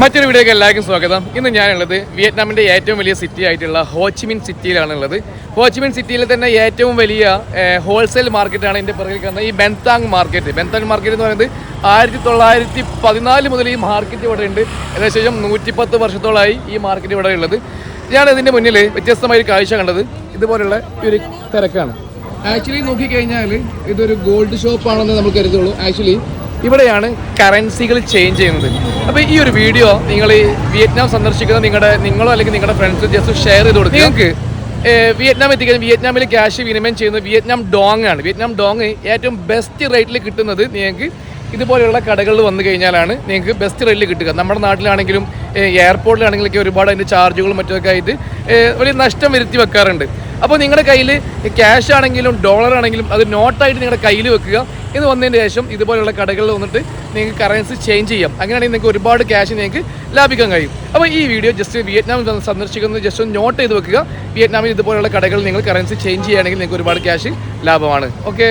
മറ്റൊരു വീഡിയോക്ക് എല്ലാവർക്കും സ്വാഗതം. ഇന്ന് ഞാനുള്ളത് വിയറ്റ്നാമിൻ്റെ ഏറ്റവും വലിയ സിറ്റി ആയിട്ടുള്ള ഹോച്ചിമിൻ സിറ്റിയിലാണുള്ളത്. ഹോച്ചിമിൻ സിറ്റിയിൽ തന്നെ ഏറ്റവും വലിയ ഹോൾസെയിൽ മാർക്കറ്റാണ് എൻ്റെ പുറകിൽ കാണുന്നത് ഈ ബെൻതാങ് മാർക്കറ്റ്. ബെൻതാങ് മാർക്കറ്റ് എന്ന് പറയുന്നത് 1914 മുതൽ ഈ മാർക്കറ്റ് ഇവിടെ ഉണ്ട്. ഏകദേശം 110 വർഷത്തോളമായി ഈ മാർക്കറ്റ് ഇവിടെ ഉള്ളത്. ഞാൻ ഇതിൻ്റെ മുന്നിൽ വ്യത്യസ്തമായ കാഴ്ച കണ്ടത് ഇതുപോലുള്ള ഒരു തിരക്കാണ്. ആക്ച്വലി നോക്കിക്കഴിഞ്ഞാൽ ഇതൊരു ഗോൾഡ് ഷോപ്പാണെന്ന് നമുക്ക് കരുതുള്ളൂ. ആക്ച്വലി ഇവിടെയാണ് കറൻസികൾ ചേഞ്ച് ചെയ്യുന്നത്. അപ്പോൾ ഈ ഒരു വീഡിയോ നിങ്ങൾ വിയറ്റ്നാം സന്ദർശിക്കുന്ന നിങ്ങളോ അല്ലെങ്കിൽ നിങ്ങളുടെ ഫ്രണ്ട്സ് ജസ്റ്റ് ഷെയർ ചെയ്ത് കൊടുക്കുക. നിങ്ങൾക്ക് വിയറ്റ്നാം എത്തിക്കാൻ വിയറ്റ്നാമിൽ ക്യാഷ് വിനിമയം ചെയ്യുന്നത് വിയറ്റ്നാം ഡോങ് ആണ്. വിയറ്റ്നാം ഡോങ് ഏറ്റവും ബെസ്റ്റ് റേറ്റിൽ കിട്ടുന്നത് നിങ്ങൾക്ക് ഇതുപോലെയുള്ള കടകളിൽ വന്നു കഴിഞ്ഞാലാണ് നിങ്ങൾക്ക് ബെസ്റ്റ് റേറ്റിൽ കിട്ടുക. നമ്മുടെ നാട്ടിലാണെങ്കിലും എയർപോർട്ടിലാണെങ്കിലൊക്കെ ഒരുപാട് അതിൻ്റെ ചാർജുകളും മറ്റൊക്കെ ആയിട്ട് വലിയ നഷ്ടം വരുത്തി വെക്കാറുണ്ട്. അപ്പോൾ നിങ്ങളുടെ കയ്യിൽ ക്യാഷ് ആണെങ്കിലും ഡോളർ ആണെങ്കിലും അത് നോട്ടായിട്ട് നിങ്ങളുടെ കയ്യിൽ വെക്കുക. ഇത് വന്നതിന് ശേഷം ഇതുപോലെയുള്ള കടകളിൽ വന്നിട്ട് നിങ്ങൾക്ക് കറൻസി ചേഞ്ച് ചെയ്യാം. അങ്ങനെയാണെങ്കിൽ നിങ്ങൾക്ക് ഒരുപാട് ക്യാഷ് നിങ്ങൾക്ക് ലാഭിക്കാൻ കഴിയും. അപ്പോൾ ഈ വീഡിയോ ജസ്റ്റ് വിയറ്റ്നാം സന്ദർശിക്കുന്നത് ജസ്റ്റ് ഒന്ന് നോട്ട് ചെയ്ത് വെക്കുക. വിയറ്റ്നാമിൽ ഇതുപോലെയുള്ള കടകളിൽ നിങ്ങൾ കറൻസി ചേഞ്ച് ചെയ്യുകയാണെങ്കിൽ നിങ്ങൾക്ക് ഒരുപാട് ക്യാഷ് ലാഭമാണ്. ഓക്കെ.